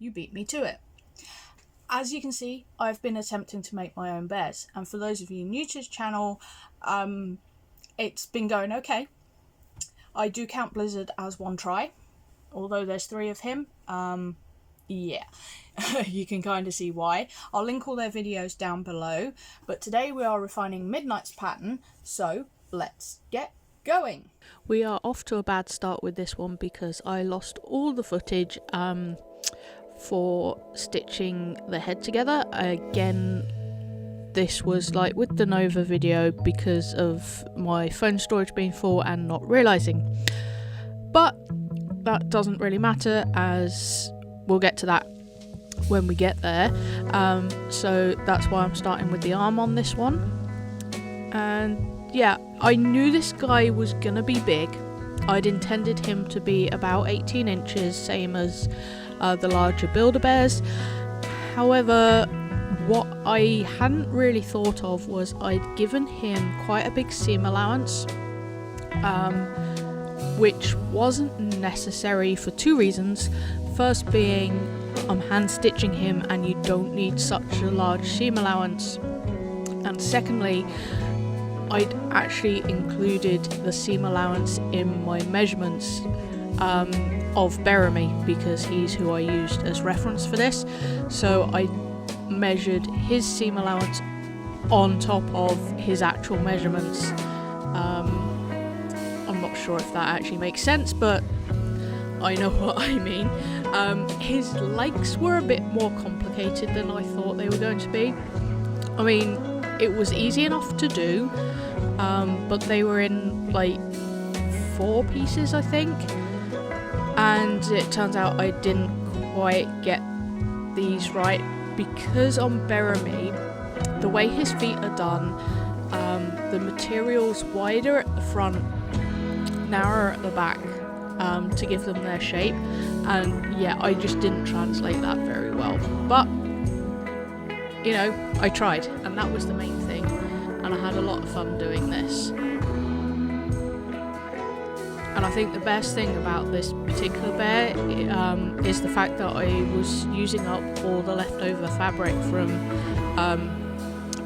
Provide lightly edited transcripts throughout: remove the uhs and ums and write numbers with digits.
you beat me to it. As you can see, I've been attempting to make my own bears, and for those of you new to the channel, it's been going okay. I do count Blizzard as one try, although there's 3 of him. Yeah, you can kind of see why. I'll link all their videos down below, but today we are refining Midnight's pattern, so let's get going. We are off to a bad start with this one because I lost all the footage for stitching the head together. Again, this was like with the Nova video because of my phone storage being full and not realising. But that doesn't really matter, as we'll get to that when we get there. So that's why I'm starting with the arm on this one. And yeah, I knew this guy was gonna be big. I'd intended him to be about 18 inches, same as the larger Build-A-Bears. However, what I hadn't really thought of was I'd given him quite a big seam allowance, which wasn't necessary for 2 reasons. First being, I'm hand stitching him and you don't need such a large seam allowance. And secondly, I'd actually included the seam allowance in my measurements of Bearemy because he's who I used as reference for this. So I measured his seam allowance on top of his actual measurements. I'm not sure if that actually makes sense, but I know what I mean. His legs were a bit more complicated than I thought they were going to be. I mean, it was easy enough to do, but they were in like 4 pieces, I think, and it turns out I didn't quite get these right because on Bearemy, the way his feet are done, the material's wider at the front, narrower at the back, to give them their shape, and yeah, I just didn't translate that very well, but you know, I tried, and that was the main thing, and I had a lot of fun doing this. And I think the best thing about this particular bear is the fact that I was using up all the leftover fabric from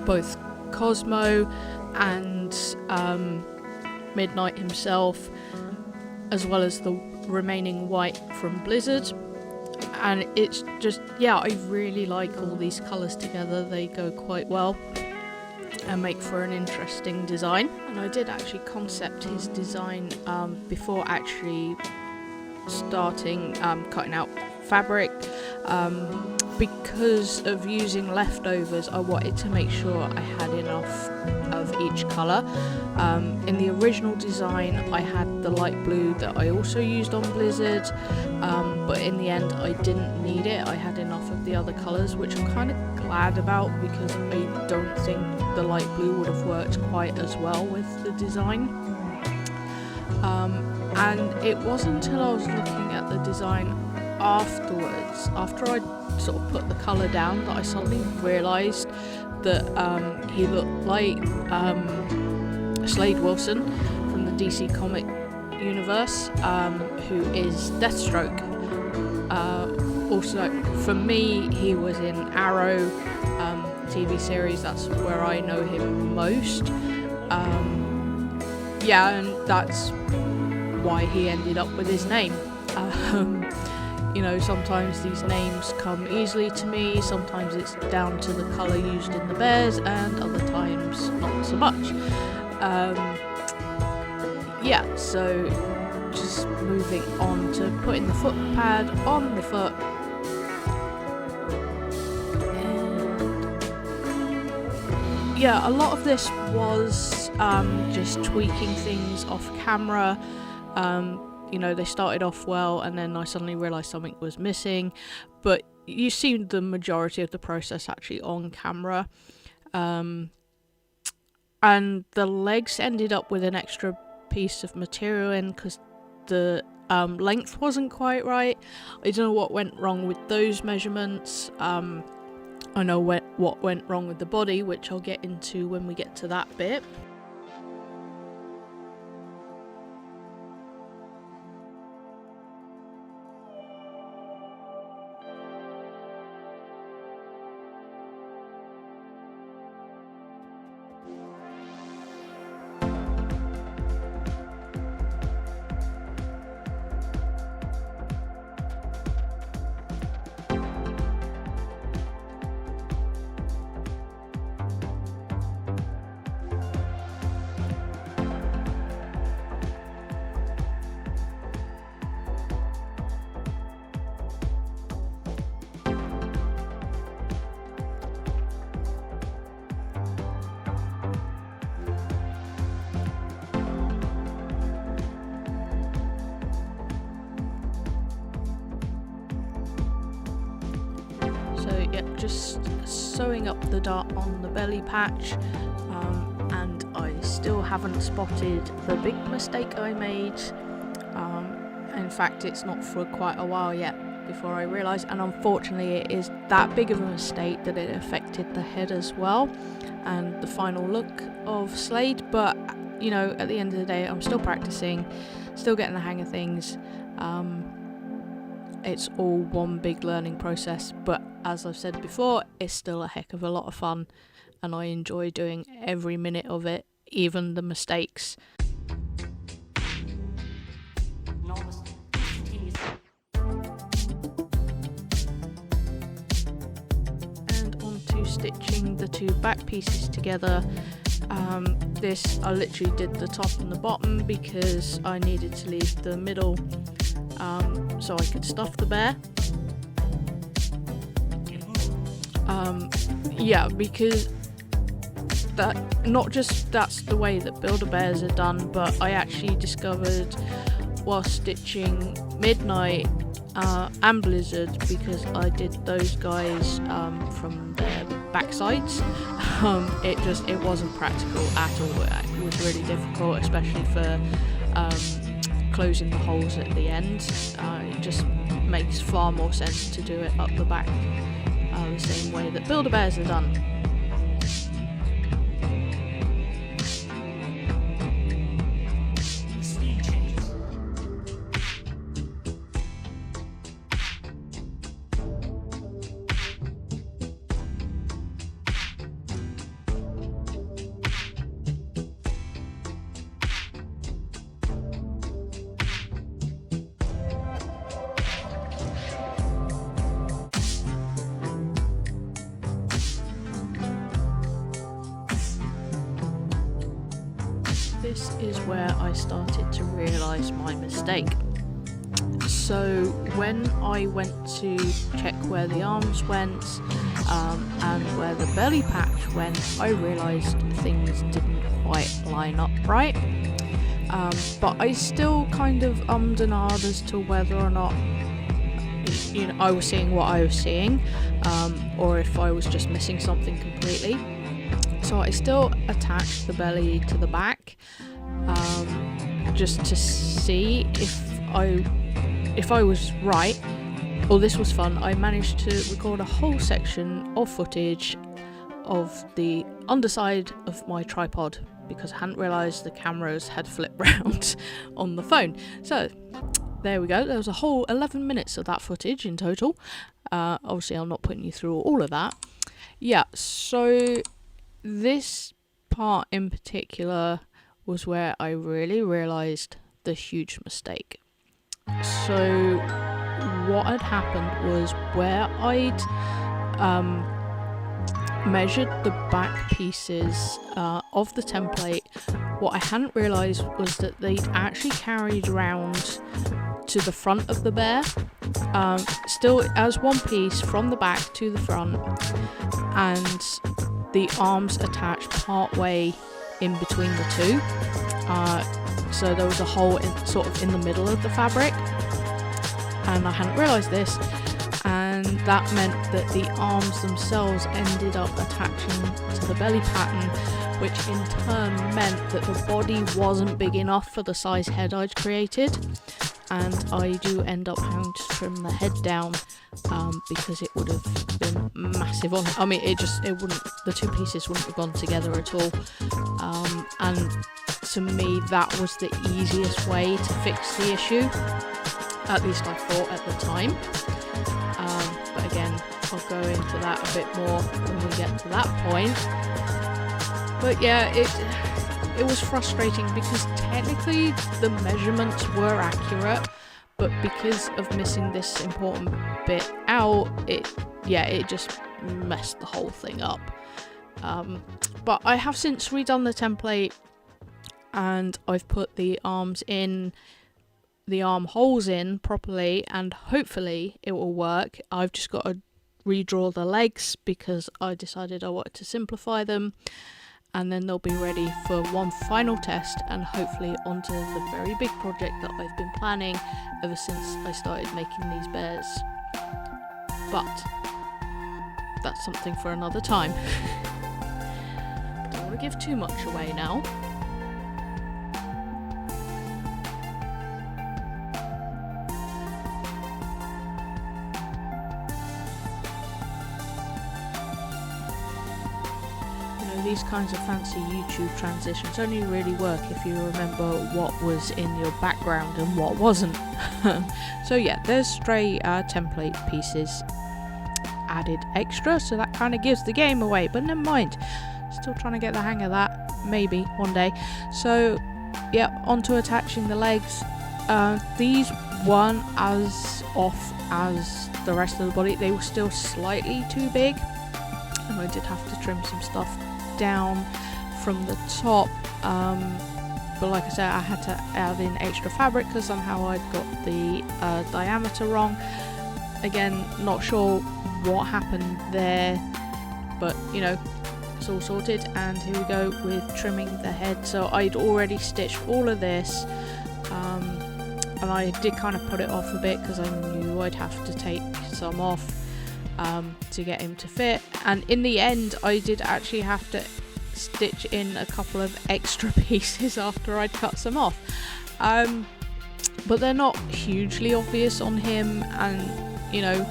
both Cosmo and Midnight himself, as well as the remaining white from Blizzard. And it's just, yeah, I really like all these colours together. They go quite well and make for an interesting design. And I did actually concept his design before actually starting cutting out fabric. Because of using leftovers, I wanted to make sure I had enough of each colour. In the original design I had the light blue that I also used on Blizzard, but in the end I didn't need it. I had enough of the other colours, which I'm kind of glad about because I don't think the light blue would have worked quite as well with the design. And it wasn't until I was looking at the design afterwards, after I sort of put the colour down, that I suddenly realised that he looked like Slade Wilson from the DC comic universe, who is Deathstroke. Also, for me, he was in Arrow TV series. That's where I know him most. Yeah, and that's why he ended up with his name. You know, sometimes these names come easily to me, sometimes it's down to the colour used in the bears, and other times not so much. Yeah, so just moving on to putting the foot pad on the foot. And yeah, a lot of this was just tweaking things off camera. You know, they started off well and then I suddenly realised something was missing, but you see the majority of the process actually on camera. And the legs ended up with an extra piece of material in because the length wasn't quite right. I don't know what went wrong with those measurements. I know what went wrong with the body, which I'll get into when we get to that bit. just sewing up the dart on the belly patch, and I still haven't spotted the big mistake I made. In fact, it's not for quite a while yet before I realise, and unfortunately it is that big of a mistake that it affected the head as well and the final look of Slade. But you know, at the end of the day, I'm still practicing, still getting the hang of things. It's all one big learning process, but as I've said before, it's still a heck of a lot of fun, and I enjoy doing every minute of it, even the mistakes. And on to stitching the two back pieces together. This, I literally did the top and the bottom because I needed to leave the middle so I could stuff the bear. Because that, not just that's the way that Build-A-Bears are done, but I actually discovered while stitching Midnight and Blizzard, because I did those guys from their backsides. It wasn't practical at all. It was really difficult, especially for closing the holes at the end. It just makes far more sense to do it up the back the same way that Build-A-Bears are done. This is where I started to realise my mistake. So when I went to check where the arms went and where the belly patch went, I realised things didn't quite line up right. But I still kind of ummed and ahed as to whether or not, you know, I was seeing what I was seeing, or if I was just missing something completely. So I still attached the belly to the back, just to see if I was right. Well, this was fun. I managed to record a whole section of footage of the underside of my tripod because I hadn't realised the cameras had flipped round on the phone. So there we go. There was a whole 11 minutes of that footage in total. Obviously, I'm not putting you through all of that. Yeah, so this part in particular was where I really realised the huge mistake. So what had happened was where I'd measured the back pieces of the template, what I hadn't realised was that they'd actually carried round to the front of the bear, still as one piece from the back to the front, and the arms attached part way in between the two. So there was a hole sort of in the middle of the fabric, and I hadn't realised this, and that meant that the arms themselves ended up attaching to the belly pattern, which in turn meant that the body wasn't big enough for the size head I'd created, and I do end up having to trim the head down because it would have been massive on it. I mean, the two pieces wouldn't have gone together at all, and to me that was the easiest way to fix the issue, at least I thought at the time. But again, I'll go into that a bit more when we get to that point. But yeah, it was frustrating because technically the measurements were accurate, but because of missing this important bit out, it just messed the whole thing up. But I have since redone the template, and I've put the arms in, the arm holes in properly, and hopefully it will work. I've just got to redraw the legs because I decided I wanted to simplify them, and then they'll be ready for one final test and hopefully onto the very big project that I've been planning ever since I started making these bears. But that's something for another time. Don't want to give too much away now. These kinds of fancy YouTube transitions only really work if you remember what was in your background and what wasn't. So yeah, there's stray template pieces added extra, so that kind of gives the game away, but never mind. Still trying to get the hang of that, maybe one day. So yeah, onto attaching the legs. These weren't as off as the rest of the body. They were still slightly too big, and I did have to trim some stuff down from the top, but like I said, I had to add in extra fabric because somehow I'd got the diameter wrong. Again, not sure what happened there, but you know, it's all sorted. And here we go with trimming the head. So I'd already stitched all of this, and I did kind of put it off a bit because I knew I'd have to take some off to get him to fit, and in the end I did actually have to stitch in a couple of extra pieces after I'd cut some off, but they're not hugely obvious on him. And you know,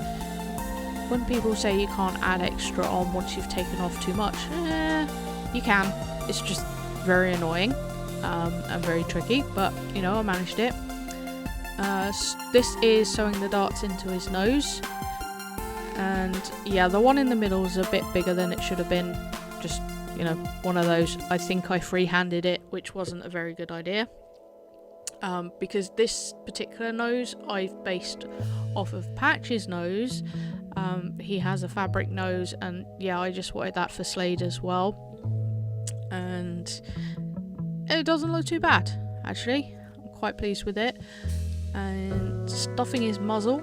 when people say you can't add extra on once you've taken off too much, you can. It's just very annoying and very tricky, but you know, I managed it. This is sewing the darts into his nose. And yeah, the one in the middle is a bit bigger than it should have been. Just, you know, one of those. I think I free-handed it, which wasn't a very good idea. Because this particular nose I've based off of Patch's nose. He has a fabric nose, and yeah, I just wanted that for Slade as well. And it doesn't look too bad, actually. I'm quite pleased with it. And stuffing his muzzle.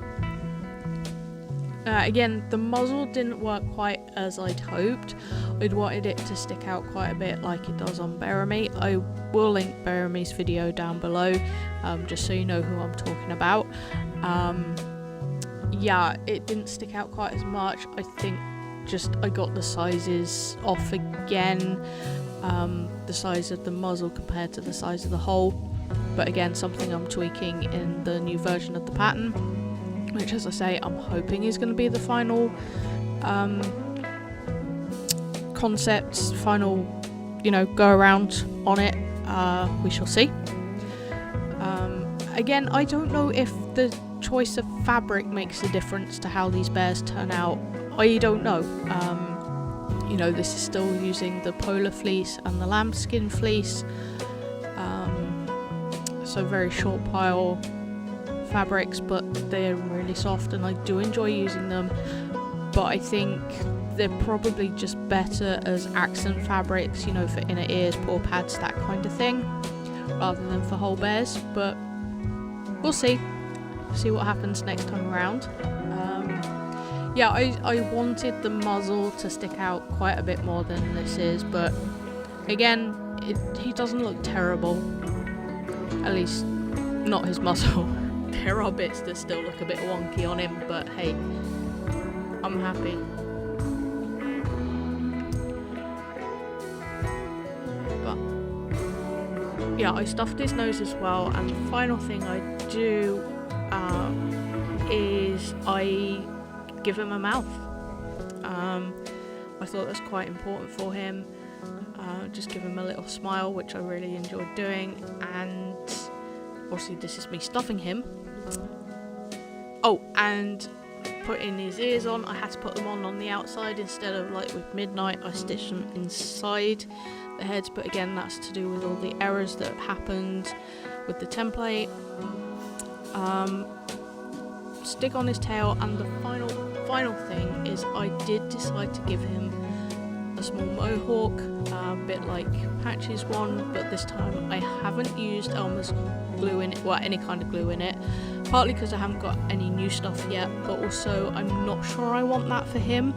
Again, the muzzle didn't work quite as I'd hoped. I'd wanted it to stick out quite a bit like it does on Bearemy. I will link Bearemy's video down below, just so you know who I'm talking about. Yeah, it didn't stick out quite as much. I think just I got the sizes off again, the size of the muzzle compared to the size of the hole. But again, something I'm tweaking in the new version of the pattern, which, as I say, I'm hoping is going to be the final concepts, final, you know, go around on it. We shall see. Again, I don't know if the choice of fabric makes a difference to how these bears turn out. I don't know. You know, this is still using the polar fleece and the lambskin fleece. So very short pile fabrics, but they're really soft and I do enjoy using them. But I think they're probably just better as accent fabrics, you know, for inner ears, paw pads, that kind of thing, rather than for whole bears. But we'll see what happens next time around. Yeah, I wanted the muzzle to stick out quite a bit more than this is, but again, he doesn't look terrible. At least not his muzzle. There are bits that still look a bit wonky on him, but hey, I'm happy. But yeah, I stuffed his nose as well, and the final thing I do is I give him a mouth. I thought that's quite important for him. Just give him a little smile, which I really enjoyed doing. And obviously this is me stuffing him. Oh, and putting his ears on. I had to put them on the outside instead of like with Midnight. I stitched them inside the heads, but again, that's to do with all the errors that happened with the template. Stick on his tail, and the final thing is I did decide to give him a small mohawk, a bit like Patch's one, but this time I haven't used Elmer's glue in it, well, any kind of glue in it, partly because I haven't got any new stuff yet, but also I'm not sure I want that for him.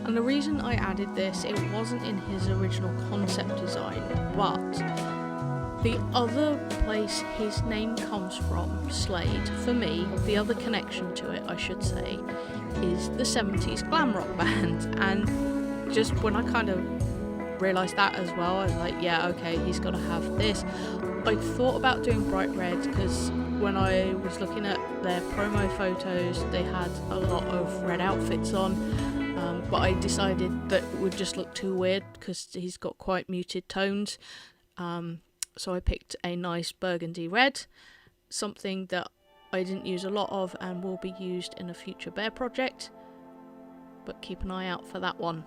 And the reason I added this, it wasn't in his original concept design, but The other place his name comes from, Slade, for me, the other connection to it, I should say, is the 70s glam rock band. And just when I kind of realised that as well, I was like, yeah, okay, he's got to have this. I thought about doing bright red because when I was looking at their promo photos, they had a lot of red outfits on, but I decided that it would just look too weird because he's got quite muted tones. So I picked a nice burgundy red, something that I didn't use a lot of and will be used in a future bear project, but keep an eye out for that one.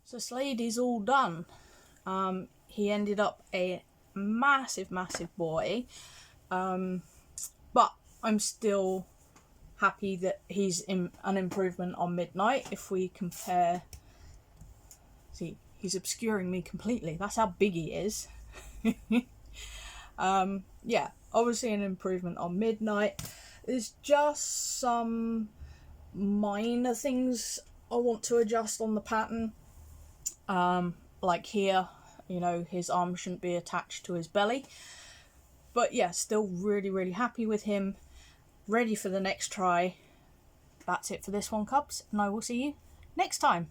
So Slade is all done. He ended up a massive boy, but I'm still happy that he's an improvement on Midnight. If we compare, see, he's obscuring me completely. That's how big he is. Yeah, obviously an improvement on Midnight. There's just some minor things I want to adjust on the pattern. Like here, you know, his arm shouldn't be attached to his belly. But yeah, still really happy with him. Ready for the next try. That's it for this one, Cubs, and I will see you next time.